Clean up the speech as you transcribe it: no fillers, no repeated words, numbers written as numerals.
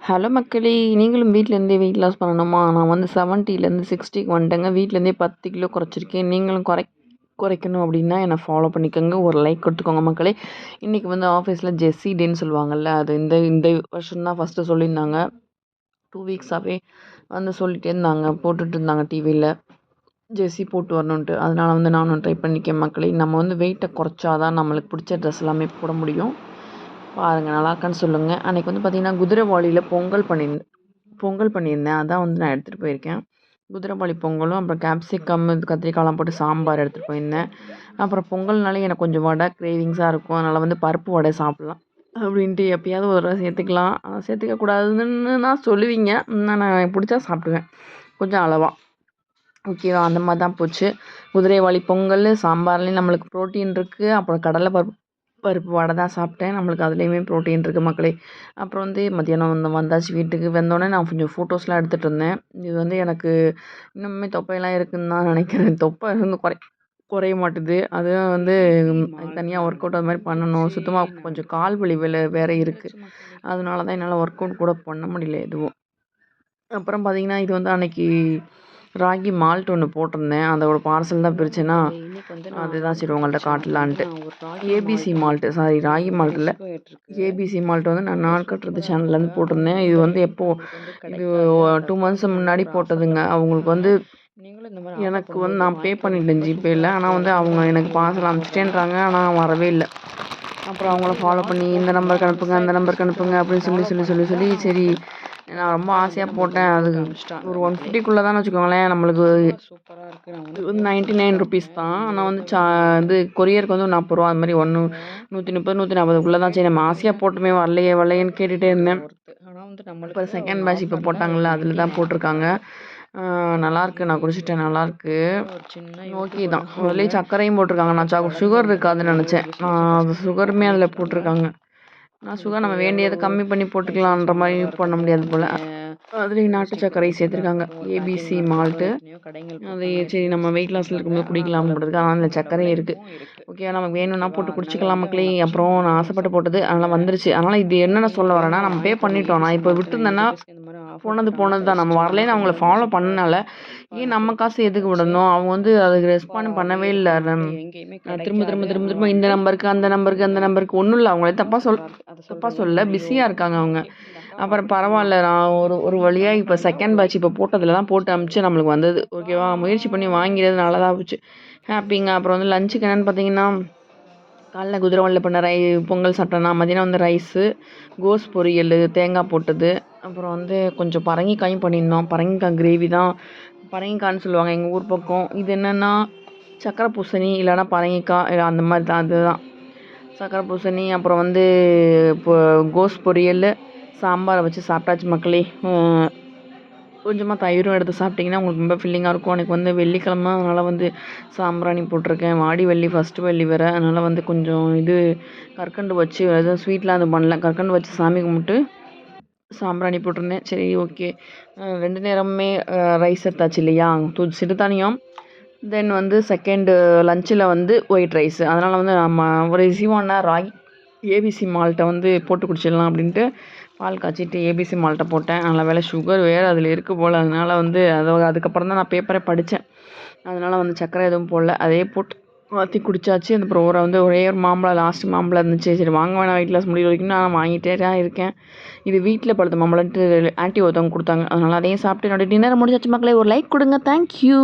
Hello மக்களே! நீங்களும் வீட்லேருந்தே weight loss பண்ணணுமா? நான் வந்து 70லேருந்து 60க்கு வந்துட்டேங்க. வீட்லேருந்தே 10 கிலோ குறைச்சிருக்கேன். நீங்களும் குறைக்கணும் அப்படின்னா என்னை ஃபாலோ பண்ணிக்கோங்க. ஒரு லைக் கொடுத்துக்கோங்க மக்களே! இன்றைக்கி வந்து ஆஃபீஸில் ஜெஸ்ஸி டேன்னு சொல்லுவாங்கள்ல, அது இந்த இந்த வருஷம் தான் ஃபஸ்ட்டு சொல்லியிருந்தாங்க. 2 வீக்ஸாகவே வந்து சொல்லிகிட்டே இருந்தாங்க, போட்டுட்டு இருந்தாங்க டிவியில். ஜெர்சி போட்டு வரணுன்ட்டு. அதனால வந்து நானும் ட்ரை பண்ணிக்கேன் மக்களே! நம்ம வந்து வெயிட்டை குறைச்சா தான் நம்மளுக்கு பிடிச்ச ட்ரெஸ் எல்லாமே போட முடியும். பாருங்கள், நல்லா இருக்கான்னு சொல்லுங்கள். அன்றைக்கி வந்து பார்த்திங்கன்னா குதிரைவாலியில் பொங்கல் பண்ணியிருந்தேன். அதான் வந்து நான் எடுத்துகிட்டு போயிருக்கேன். குதிரைவாலி பொங்கலும், அப்புறம் கேப்சிகம், கத்திரிக்காய்லாம் போட்டு சாம்பார் எடுத்துகிட்டு போயிருந்தேன். அப்புறம் பொங்கல்னாலே எனக்கு கொஞ்சம் வடை கிரேவிங்ஸாக இருக்கும். அதனால் வந்து பருப்பு வடை சாப்பிட்லாம் அப்படின்ட்டு எப்பயாவது ஒரு தடவை சேர்த்துக்கலாம். ஆனால் சேர்த்துக்க கூடாதுன்னு தான் சொல்லுவீங்க. நான் எனக்கு பிடிச்சா சாப்பிடுவேன், கொஞ்சம் அளவாக. ஓகேவா? அந்த மாதிரி தான் போச்சு. குதிரைவாலி பொங்கல், சாம்பார்லேயும் நம்மளுக்கு ப்ரோட்டீன் இருக்குது. அப்புறம் கடலை பருப்பு வடை தான் சாப்பிட்டேன். நம்மளுக்கு அதுலேயுமே ப்ரோட்டீன் இருக்குது மக்களே! அப்புறம் வந்து மத்தியானம் வந்தாச்சு வீட்டுக்கு. வந்தோடனே நான் கொஞ்சம் ஃபோட்டோஸ்லாம் எடுத்துகிட்டு இருந்தேன். இது வந்து எனக்கு இன்னுமே தொப்பையெல்லாம் இருக்குதுன்னு தான் நினைக்கிறேன். தொப்பை வந்து குறைய மாட்டுது. அதுவும் வந்து தனியாக ஒர்க் அவுட் அது மாதிரி பண்ணணும். சுத்தமாக கொஞ்சம் கால் வலி வேறு இருக்குது. அதனால தான் என்னால் ஒர்க் அவுட் கூட பண்ண முடியல எதுவும். அப்புறம் பார்த்திங்கன்னா, இது வந்து அன்னைக்கு ராகி மால்ட் ஒன்று போட்டிருந்தேன். அதோட பார்சல் தான் பிரிச்சேன்னா, அதுதான் சரி உங்கள்கிட்ட காட்டலான்ட்டு. ABC malt, sorry ragi malt இல்லை, ஏபிசி மால்ட் வந்து நான் நாள் கட்டுறது சேனல்லேருந்து போட்டிருந்தேன். இது வந்து இது 2 மந்த்ஸ் முன்னாடி போட்டதுங்க. அவங்களுக்கு வந்து எனக்கு வந்து நான் பே பண்ணிட்டேன் ஜிபேயில். ஆனால் வந்து அவங்க எனக்கு பார்சல் அனுப்பிச்சிட்டேன்றாங்க, ஆனால் வரவே இல்லை. அப்புறம் அவங்கள ஃபாலோ பண்ணி இந்த நம்பருக்கு அனுப்புங்க, அந்த நம்பருக்கு அனுப்புங்க அப்படின்னு சொல்லி சரி நான் ரொம்ப ஆசையாக போட்டேன். அது ஒரு 150க்குள்ளே தான் வச்சுக்கோங்களேன். நம்மளுக்கு சூப்பராக இருக்குது. வந்து 99 ருபீஸ் தான். ஆனால் வந்து இது கொரியருக்கு வந்து 40 ரூபா. அது மாதிரி 130 140க்குள்ளே தான். சரி நம்ம ஆசையாக போட்டுமே வரலையேன்னு கேட்டுகிட்டே இருந்தேன். ஆனால் வந்து நம்மளுக்கு செகண்ட் பேட்ச் இப்போ போட்டாங்கள்ல, அதில் தான் போட்டிருக்காங்க. நல்லாயிருக்கு, நான் குடிச்சிட்டேன், நல்லாயிருக்கு, ஓகே தான். அதுலேயே சர்க்கரையும் போட்டிருக்காங்க. நான் சுகர் இருக்காதுன்னு நினச்சேன். அது சுகருமே அதில் போட்டிருக்காங்க. நான் சுகர் நம்ம வேண்டியதை கம்மி பண்ணி போட்டுக்கலான்ற மாதிரி பண்ண முடியாது போல். அதுலேயும் நாட்டு சர்க்கரை சேர்த்துருக்காங்க. ABC malt. அது சரி நம்ம வெயிட் லாஸில் இருக்கும்போது குடிக்கலாம்ன்றதுக்கு. ஆனால் அதில் சர்க்கரையும் இருக்குது. ஓகே, நமக்கு வேணும்னா போட்டு குடிச்சிக்கலாம் மக்களே. அப்புறம் நான் ஆசைப்பட்டு போட்டது அதனால் வந்துருச்சு. அதனால் இது என்னென்ன சொல்ல வரேன்னா, நம்ம பே பண்ணிட்டோம். நான் இப்போ விட்டுருந்தேன்னா போனது தான். நம்ம வரலேன்னு அவங்கள ஃபாலோ பண்ணனால ஏன் நம்ம காசு எதுக்கு விடணும்? அவங்க வந்து அதுக்கு ரெஸ்பாண்ட் பண்ணவே இல்லை. திரும்ப இந்த நம்பருக்கு அந்த நம்பருக்கு ஒன்றும் இல்லை. அவங்களே தப்பாக சொல்ல பிஸியாக இருக்காங்க அவங்க. அப்புறம் பரவாயில்ல, நான் ஒரு வழியாக இப்போ செகண்ட் பேட்ச் இப்போ போட்டதில் தான் போட்டு அனுப்பிச்சு நம்மளுக்கு வந்தது. ஓகேவா? முயற்சி பண்ணி வாங்கிறது நல்லதாக போச்சு. ஹாப்பிங்க. அப்புறம் வந்து லஞ்சுக்கு என்னென்னு பார்த்தீங்கன்னா, காலைல குதிரைவாலியில் பண்ண பொங்கல் சாப்பிட்டேன்னா, மதியானம் வந்து ரைஸு, கோஸ் பொரியல், தேங்காய் போட்டது. அப்புறம் வந்து கொஞ்சம் பரங்கிக்காயும் பண்ணியிருந்தோம். பரங்கிக்காய் கிரேவி தான். பரங்கிக்காய்னு சொல்லுவாங்க எங்கள் ஊர் பக்கம். இது என்னென்னா சக்கரை பூசணி இல்லைன்னா பரங்கிக்காய் அந்த மாதிரி தான். அதுதான் சக்கரை பூசணி. அப்புறம் வந்து இப்போ கோஸ் பொரியல், சாம்பாரை வச்சு சாப்பிட்டாச்சு மக்களே. கொஞ்சமாக தயிரும் எடுத்து சாப்பிட்டிங்கன்னா உங்களுக்கு ரொம்ப ஃபில்லிங்காக இருக்கும். எனக்கு வந்து வெள்ளிக்கிழமை, அதனால் வந்து சாம்பிராணி போட்டிருக்கேன். வாடி வெள்ளி, ஃபஸ்ட்டு வெள்ளி வேறு. அதனால் வந்து கொஞ்சம் இது கற்கண்டு வச்சு எதுவும் ஸ்வீட்லாம் அது பண்ணல. கற்கண்டு வச்சு சாமி கும்பிட்டு சாம்பிராணி போட்டிருந்தேன். சரி ஓகே. 2 நேரமுமே ரைஸ் எடுத்தாச்சு இல்லையா, சிறுதானியம். தென் வந்து செகண்டு லஞ்சில் வந்து ஒயிட் ரைஸு. அதனால் வந்து நம்ம ஒரு ஈஸியான ஏபிசி மால்ட்டை வந்து போட்டு குடிச்சிடலாம் அப்படின்ட்டு பால் காய்ச்சிட்டு ஏபிசி மால்ட்டை போட்டேன். நல்ல வேளை சுகர் வேறு அதில் இருக்குது போல். அதனால் வந்து அதுக்கப்புறம் தான் நான் பேப்பரே படித்தேன். அதனால் வந்து சர்க்கரை எதுவும் போடல, அதே போட்டு மாற்றி குடித்தாச்சு. அப்புறம் ஒரே ஒரு மாம்பழம், லாஸ்ட் மாம்பழம் இருந்துச்சு. சரி வாங்க வேணாம், வெயிட் லாஸ் முடிய வரைக்கும் நான் வாங்கிட்டே தான் இருக்கேன். இது வீட்டில் பழுத்த மாம்பழம்ட்டு ஆன்ட்டி ஒருத்தவங்க கொடுத்தாங்க. அதனால் அதையும் சாப்பிட்டு என்னோடய டின்னர் முடிச்சாச்சு மக்களே. ஒரு லைக் கொடுங்க. தேங்க்யூ.